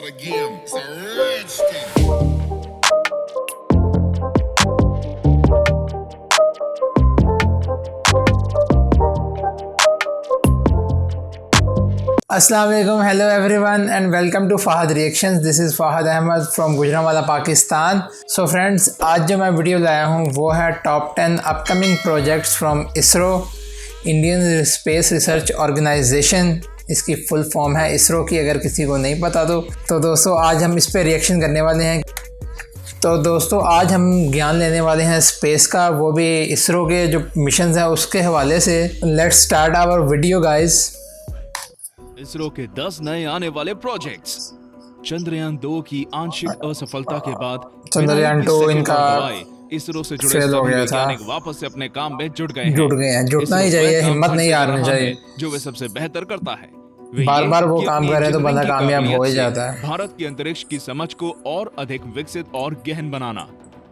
start again. It's a rich thing. अस्सलाम वालेकुम, hello everyone and welcome to Fahad reactions. This is Fahad Ahmed from Gujranwala Pakistan. So friends, आज जो मैं video लाया हूँ वो है top 10 upcoming projects from ISRO, Indian Space Research Organisation. इसकी फुल फॉर्म है इसरो की, अगर किसी को नहीं पता तो दोस्तों आज हम इस पर रिएक्शन करने वाले हैं। तो दोस्तों आज हम ज्ञान लेने वाले हैं स्पेस का, वो भी इसरो के जो मिशन हैं उसके हवाले से। Let's start our video guys. ISRO के 10 नए आने वाले प्रोजेक्ट्स। चंद्रयान 2 की आंशिक असफलता के बाद चंद्रयान 2 इनका इसरो से जुड़े फेल हो सभी गया था। वैज्ञानिक वापस से अपने काम में जुट गए हैं। जुटना ही चाहिए, हिम्मत नहीं हारनी चाहिए। जो वे सबसे बेहतर करता है बार बार वो काम करे तो बंदा कामयाब हो ही जाता है। भारत की अंतरिक्ष की समझ को और अधिक विकसित और गहन बनाना।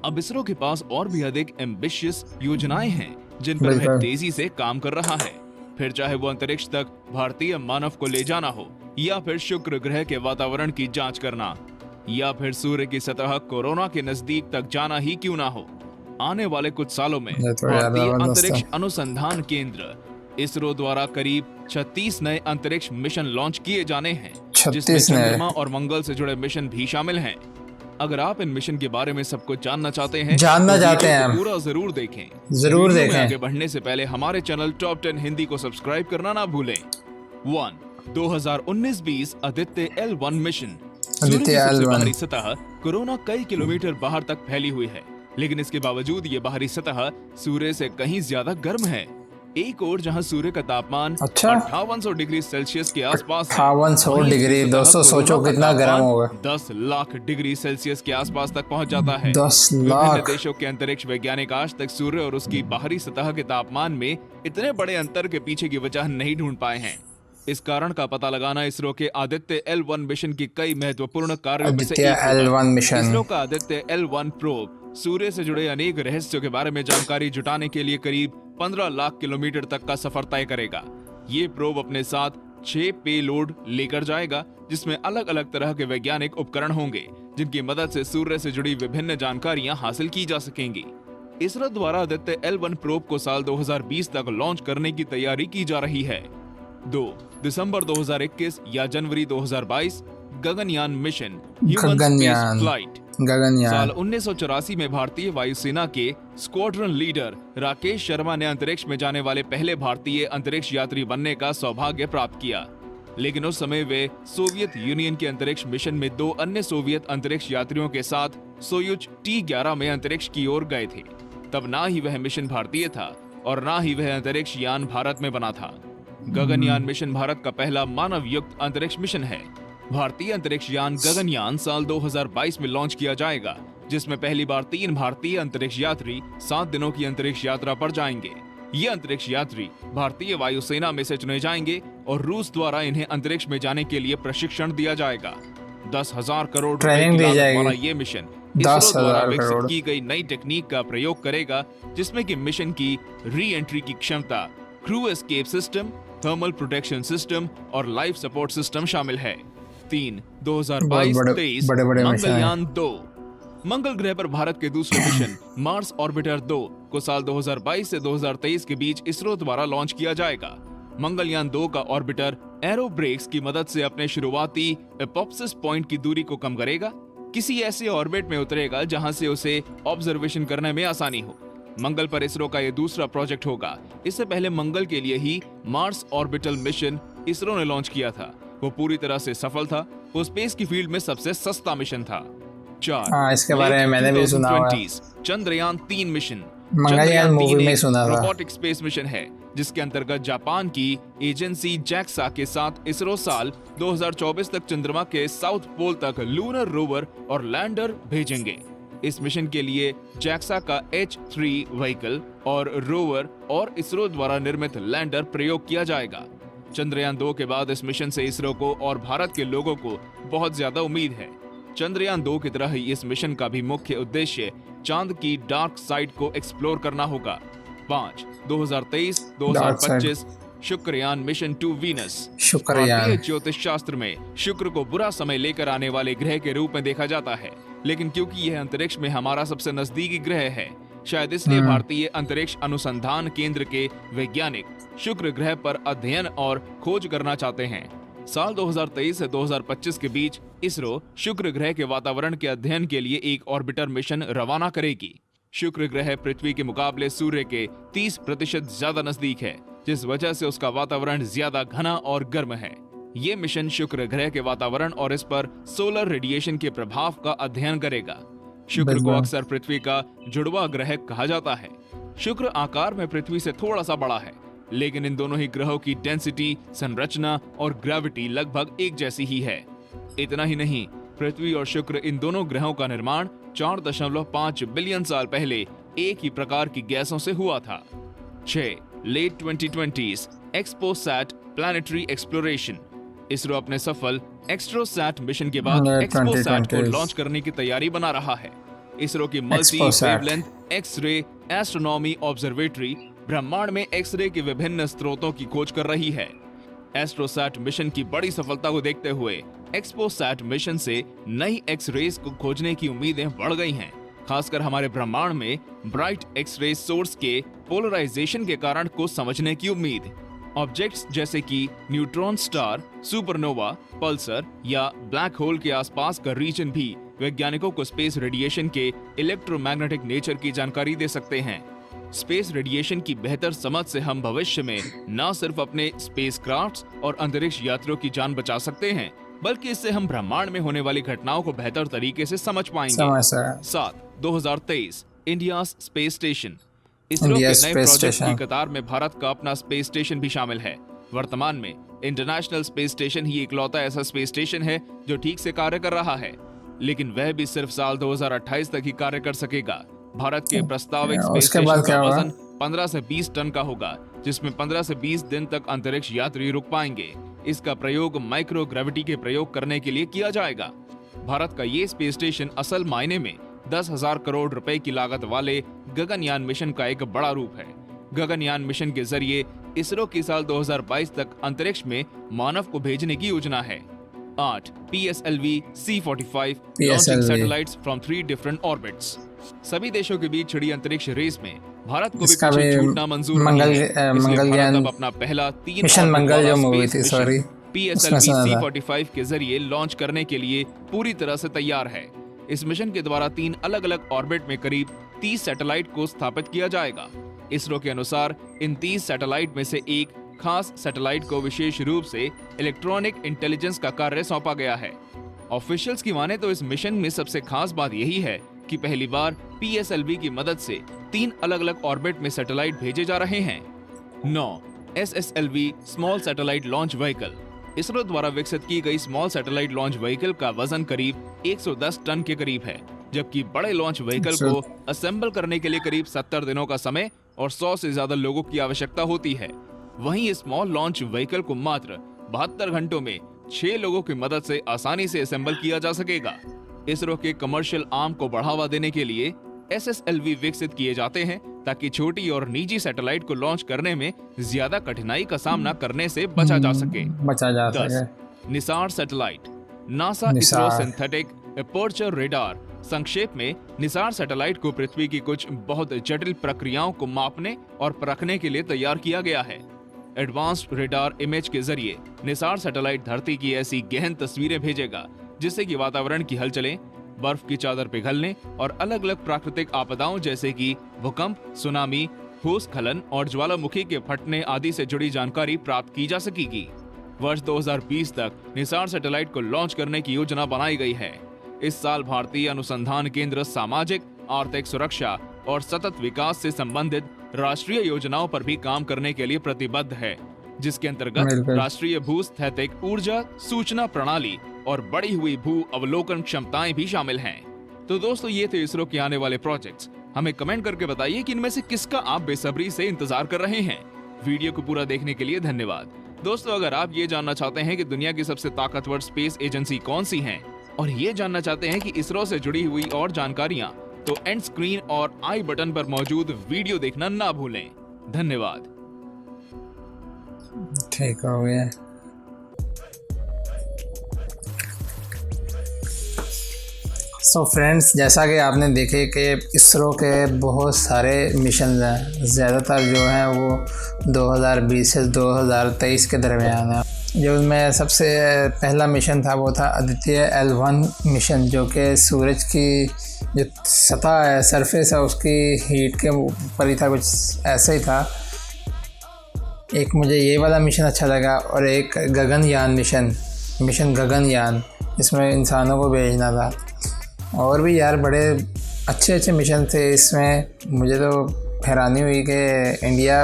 अब इसरो के पास और भी अधिक एम्बिशियस योजनाएं हैं जिन पर वह तेजी से काम कर रहा है। फिर चाहे वो अंतरिक्ष तक भारतीय मानव को ले जाना हो, या फिर शुक्र ग्रह के वातावरण की जांच करना, या फिर सूर्य की सतह कोरोना के नजदीक तक जाना ही क्यों ना हो। आने वाले कुछ सालों में भारतीय अंतरिक्ष अनुसंधान केंद्र इसरो द्वारा करीब 36 नए अंतरिक्ष मिशन लॉन्च किए जाने हैं, जिसमें चंद्रमा और मंगल से जुड़े मिशन भी शामिल हैं। अगर आप इन मिशन के बारे में सब कुछ जानना चाहते हैं तो पूरा जरूर देखें। आगे बढ़ने से पहले हमारे चैनल टॉप 10 हिंदी को सब्सक्राइब करना ना भूलें। 1. 2019-20 आदित्य L1 मिशन। सूर्य की सबसे बाहरी सतह कोरोना कई किलोमीटर बाहर तक फैली हुई है, लेकिन इसके बावजूद ये बाहरी सतह सूर्य से कहीं ज्यादा गर्म है। एक और जहां सूर्य का तापमान 5800 डिग्री सेल्सियस के आसपास, 5800 डिग्री, दोस्तों सोचो कितना गर्म होगा। 10 लाख डिग्री सेल्सियस के आसपास तक पहुंच जाता है। 10 लाख। विभिन्न देशों के अंतरिक्ष वैज्ञानिक आज तक सूर्य और उसकी बाहरी सतह के तापमान में इतने बड़े अंतर के पीछे की वजह नहीं ढूंढ पाए हैं। इस कारण का पता लगाना इसरो के आदित्य L1 मिशन की कई महत्वपूर्ण कार्यों में से एक है। इसरो का आदित्य L1 प्रोब सूर्य से जुड़े अनेक रहस्यों के बारे में जानकारी जुटाने के लिए करीब 15 लाख किलोमीटर तक का सफर तय करेगा। ये प्रोब अपने साथ 6 पेलोड लेकर जाएगा, जिसमें अलग अलग तरह के वैज्ञानिक उपकरण होंगे, जिनकी मदद से सूर्य से जुड़ी विभिन्न जानकारियां हासिल की जा सकेंगी। इसरो द्वारा आदित्य L1 प्रोब को साल 2020 तक लॉन्च करने की तैयारी की जा रही है। 2. दिसंबर 2021 या जनवरी 2022 Gaganyaan mission, human space flight. साल 1984 में भारतीय वायुसेना के स्क्वाड्रन लीडर राकेश शर्मा ने अंतरिक्ष में जाने वाले पहले भारतीय अंतरिक्ष यात्री बनने का सौभाग्य प्राप्त किया, लेकिन उस समय वे सोवियत यूनियन के अंतरिक्ष मिशन में 2 अन्य सोवियत अंतरिक्ष यात्रियों के साथ सोयुज T-11 में अंतरिक्ष की ओर गए थे। तब ना ही वह मिशन भारतीय था और ना ही वह अंतरिक्ष यान भारत में बना था। गगनयान मिशन भारत का पहला मानव युक्त अंतरिक्ष मिशन है। भारतीय अंतरिक्ष यान गगनयान साल 2022 में लॉन्च किया जाएगा, जिसमें पहली बार 3 भारतीय अंतरिक्ष यात्री 7 दिनों की अंतरिक्ष यात्रा पर जाएंगे। ये अंतरिक्ष यात्री भारतीय वायुसेना में से चुने जाएंगे और रूस द्वारा इन्हें अंतरिक्ष में जाने के लिए प्रशिक्षण दिया जाएगा। 10,000 करोड़ ट्रेनिंग दी जाएगी वाला ये मिशन इसरो द्वारा विकसित की गई नई टेक्निक का प्रयोग करेगा, जिसमें कि मिशन की री एंट्री की क्षमता, crew escape system, thermal protection system और लाइफ सपोर्ट सिस्टम शामिल है। 3. 2022-23 मंगलयान 2। मंगल ग्रह पर भारत के दूसरे मिशन मार्स ऑर्बिटर 2 को साल 2022 से 2023 के बीच इसरो द्वारा लॉन्च किया जाएगा। मंगलयान 2 का ऑर्बिटर एरो ब्रेक्स की मदद से अपने शुरुआती एपोप्सिस पॉइंट की दूरी को कम करेगा, किसी ऐसे ऑर्बिट में उतरेगा जहां से उसे ऑब्जर्वेशन करने में आसानी हो। मंगल पर इसरो का यह दूसरा प्रोजेक्ट होगा। इससे पहले मंगल के लिए ही मार्स ऑर्बिटल मिशन इसरो ने लॉन्च किया था। वो पूरी तरह से सफल था। वो स्पेस की फील्ड में सबसे सस्ता मिशन था। 4. इसके बारे में मैंने भी सुना हुआ है। चंद्रयान 3 मिशन। मंगलयान मूवी में सुना था। रोबोटिक स्पेस मिशन है, जिसके अंतर्गत जापान की एजेंसी JAXA के साथ इसरो साल 2024 तक चंद्रमा के साउथ पोल तक लूनर रोवर और लैंडर भेजेंगे। इस मिशन के लिए JAXA का H3 व्हीकल और रोवर और इसरो द्वारा निर्मित लैंडर प्रयोग किया जाएगा। चंद्रयान 2 के बाद इस मिशन से इसरो को और भारत के लोगों को बहुत ज्यादा उम्मीद है। चंद्रयान 2 की तरह ही इस मिशन का भी मुख्य उद्देश्य चांद की डार्क साइड को एक्सप्लोर करना होगा। 5. 2023-2025 Shukrayaan mission to Venus. Shukrayaan. भारतीय ज्योतिष शास्त्र में शुक्र को बुरा समय लेकर आने वाले ग्रह के रूप में देखा जाता है, लेकिन क्योंकि यह अंतरिक्ष में हमारा सबसे नजदीकी ग्रह है, शायद इसलिए भारतीय अंतरिक्ष अनुसंधान केंद्र के वैज्ञानिक शुक्र ग्रह पर अध्ययन और खोज करना चाहते हैं। साल 2023 से 2025 के बीच इसरो शुक्र ग्रह के वातावरण के अध्ययन के लिए एक ऑर्बिटर मिशन रवाना करेगी। शुक्र ग्रह पृथ्वी के मुकाबले सूर्य के 30% ज्यादा नजदीक है, जिस वजह से उसका वातावरण ज्यादा घना और गर्म है। ये मिशन शुक्र ग्रह के वातावरण और इस पर सोलर रेडिएशन के प्रभाव का अध्ययन करेगा। शुक्र को अक्सर पृथ्वी का जुड़वा ग्रह कहा जाता है। शुक्र आकार में पृथ्वी से थोड़ा सा बड़ा है, लेकिन इन दोनों ही ग्रहों की डेंसिटी, संरचना और ग्रेविटी लगभग एक जैसी ही है। इतना ही नहीं, पृथ्वी और शुक्र इन दोनों ग्रहों का निर्माण 4.5 बिलियन साल पहले एक ही प्रकार की गैसों से हुआ था। 6. Late 2020s XPoSat planetary exploration. ISRO अपने सफल एक्स्ट्रोसैट मिशन के बाद एक्सपोसैट को लॉन्च करने की तैयारी बना रहा है। इसरो की multi wavelength X-ray astronomy observatory ब्रह्मांड में एक्स-रे के विभिन्न स्रोतों की खोज कर रही है। एस्ट्रोसैट मिशन की बड़ी सफलता को देखते हुए एक्सपोसैट मिशन से नई एक्स-रेज को खोजने की उम्मीदें बढ़ गई हैं, खासकर हमारे ब्रह्मांड में ब्राइट एक्स-रे सोर्स के पोलराइजेशन के कारण को समझने की उम्मीद। ऑब्जेक्ट्स जैसे कि न्यूट्रॉन स्टार, सुपरनोवा, पल्सर या ब्लैक होल के आसपास का रीजन भी वैज्ञानिकों को स्पेस रेडिएशन के इलेक्ट्रोमैग्नेटिक नेचर की जानकारी दे सकते हैं। स्पेस रेडिएशन की बेहतर समझ से हम भविष्य में न सिर्फ अपने स्पेसक्राफ्ट्स और अंतरिक्ष यात्रियों की जान बचा सकते हैं, बल्कि इससे हम ब्रह्मांड में होने वाली घटनाओं को बेहतर तरीके से समझ पाएंगे। 7. 2023 इंडिया स्पेस स्टेशन। इसरो के नए प्रोजेक्ट की कतार में भारत का अपना स्पेस स्टेशन भी शामिल है। वर्तमान में इंटरनेशनल स्पेस स्टेशन ही इकलौता ऐसा स्पेस स्टेशन है जो ठीक से कार्य कर रहा है, लेकिन वह भी सिर्फ साल 2028 तक ही कार्य कर सकेगा। भारत के प्रस्तावित स्पेस स्टेशन का वजन 15 से 20 टन का होगा, जिसमें 15 से 20 दिन तक अंतरिक्ष यात्री रुक पाएंगे। इसका प्रयोग माइक्रो ग्रेविटी के प्रयोग करने के लिए किया जाएगा। भारत का ये स्पेस स्टेशन असल मायने में 10,000 करोड़ रुपए की लागत वाले गगनयान मिशन का एक बड़ा रूप है। गगनयान मिशन के जरिए इसरो की साल 2022 तक अंतरिक्ष में मानव को भेजने की योजना है। 8. PSLV C-45 launching satellites from 3 different orbits. सभी देशों के बीच छिड़ी अंतरिक्ष रेस में भारत को भी पीछे छूटना मंजूर नहीं है। मंगलयान अब अपना पहला 3 मिशन मंगल जो मूवी थी, सॉरी, PSLV C-45 के जरिए लॉन्च करने के लिए पूरी तरह से तैयार है। इस मिशन के द्वारा 3 अलग-अलग ऑर्बिट में करीब 30 सैटेलाइट को स्थापित किया जाएगा। इसरो के अनुसार इन 30 सैटेलाइट में से एक खास सैटेलाइट को विशेष रूप से इलेक्ट्रॉनिक इंटेलिजेंस का कार्य सौंपा गया है। ऑफिशियल्स की माने तो इस मिशन में सबसे खास बात यही है कि पहली बार PSLV की मदद से 3 अलग-अलग ऑर्बिट में सैटेलाइट भेजे जा रहे हैं। 9. SSLV small satellite launch vehicle. ISRO द्वारा विकसित की गई स्मॉल सैटेलाइट लॉन्च व्हीकल का वजन करीब 110 टन के करीब है, जबकि बड़े लॉन्च व्हीकल को असेंबल करने के लिए करीब 70 दिनों का समय और 100 से ज्यादा लोगों की आवश्यकता होती है। वहीं स्मॉल लॉन्च व्हीकल को मात्र 72 घंटों में 6 लोगों की मदद से आसानी से असेंबल किया जा सकेगा। इसरो के कमर्शियल आर्म को बढ़ावा देने के लिए SSLV विकसित किए जाते हैं ताकि छोटी और निजी सैटेलाइट को लॉन्च करने में ज्यादा कठिनाई का सामना करने से बचा जा सके। 10. Nisar satellite. NASA ISRO synthetic aperture radar, संक्षेप में निसार सैटेलाइट को पृथ्वी की कुछ बहुत जटिल प्रक्रियाओं को मापने और परखने के लिए तैयार किया गया है। एडवांस्ड रेडार इमेज के जरिए निसार सैटेलाइट धरती की ऐसी गहन तस्वीरें भेजेगा जिससे कि वातावरण की हलचलें, बर्फ की चादर पिघलने और अलग अलग प्राकृतिक आपदाओं जैसे कि भूकंप, सुनामी, भूस्खलन और ज्वालामुखी के फटने आदि से जुड़ी जानकारी प्राप्त की जा सकेगी। वर्ष 2020 तक निसार सैटेलाइट को लॉन्च करने की योजना बनाई गई है। इस साल भारतीय अनुसंधान केंद्र सामाजिक, आर्थिक सुरक्षा और सतत विकास से संबंधित राष्ट्रीय योजनाओं पर भी काम करने के लिए प्रतिबद्ध है, जिसके अंतर्गत राष्ट्रीय भूस्थैतिक ऊर्जा सूचना प्रणाली और बढ़ी हुई भू अवलोकन क्षमताएं भी शामिल हैं। तो दोस्तों, ये थे इसरो के आने वाले प्रोजेक्ट्स। हमें कमेंट करके बताइए कि इनमें से किसका आप बेसब्री से इंतजार कर रहे हैं। वीडियो को पूरा देखने के लिए धन्यवाद। दोस्तों, अगर आप ये जानना चाहते हैं कि दुनिया की सबसे ताकतवर स्पेस एजेंसी कौन सी है और ये जानना चाहते हैं कि इसरो से जुड़ी हुई और जानकारियां, तो एंड स्क्रीन और आई बटन पर मौजूद वीडियो देखना ना भूलें। धन्यवाद। ठीक हो गया। सो फ्रेंड्स, जैसा कि आपने देखे कि इसरो के बहुत सारे मिशन हैं, ज़्यादातर जो हैं वो 2020 से 2023 के दरमियान है। जो उनमें सबसे पहला मिशन था वो था आदित्य L1 मिशन, जो कि सूरज की जो सतह है, सरफेस है, उसकी हीट के ऊपर ही था, कुछ ऐसा ही था। एक मुझे ये वाला मिशन अच्छा लगा, और एक गगनयान मिशन गगनयान, इसमें इंसानों को भेजना था। और भी यार बड़े अच्छे मिशन थे इसमें। मुझे तो हैरानी हुई कि इंडिया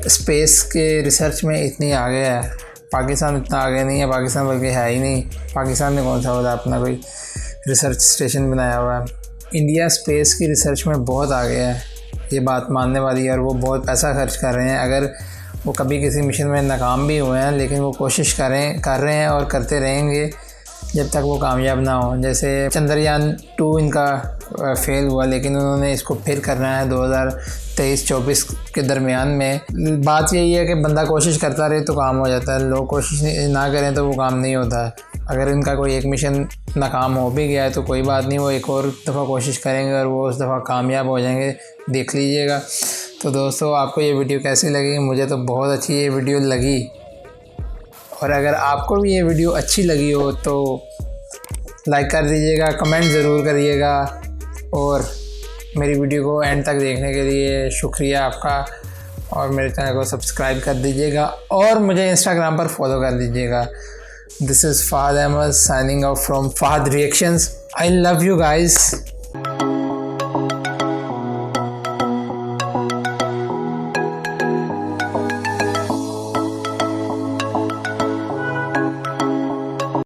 स्पेस के रिसर्च में इतनी आगे है। पाकिस्तान इतना आगे नहीं है, पाकिस्तान बल्कि है ही नहीं। पाकिस्तान ने कौन सा बोला अपना कोई रिसर्च स्टेशन बनाया हुआ है। इंडिया स्पेस की रिसर्च में बहुत आगे है, ये बात मानने वाली है। और वो बहुत पैसा खर्च कर रहे हैं। अगर वो कभी किसी मिशन में नाकाम भी हुए हैं, लेकिन वो कोशिश कर रहे हैं और करते रहेंगे जब तक वो कामयाब ना हो। जैसे चंद्रयान 2 इनका फेल हुआ, लेकिन उन्होंने इसको फिर करना है 2023-24 के दरमियान में। बात यही है कि बंदा कोशिश करता रहे तो काम हो जाता है, लोग कोशिश ना करें तो वो काम नहीं होता है। अगर इनका कोई एक मिशन नाकाम हो भी गया है तो कोई बात नहीं, वो एक और दफ़ा कोशिश करेंगे और वो उस दफ़ा कामयाब हो जाएंगे, देख लीजिएगा। तो दोस्तों, आपको ये वीडियो कैसी लगी? मुझे तो बहुत अच्छी ये वीडियो लगी। और अगर आपको भी ये वीडियो अच्छी लगी हो तो लाइक कर दीजिएगा, कमेंट ज़रूर करिएगा, और मेरी वीडियो को एंड तक देखने के लिए शुक्रिया आपका। और मेरे चैनल को सब्सक्राइब कर दीजिएगा, और मुझे इंस्टाग्राम पर फॉलो कर दीजिएगा। This is Fahad Ahmed signing out from Fahad reactions. I love you guys.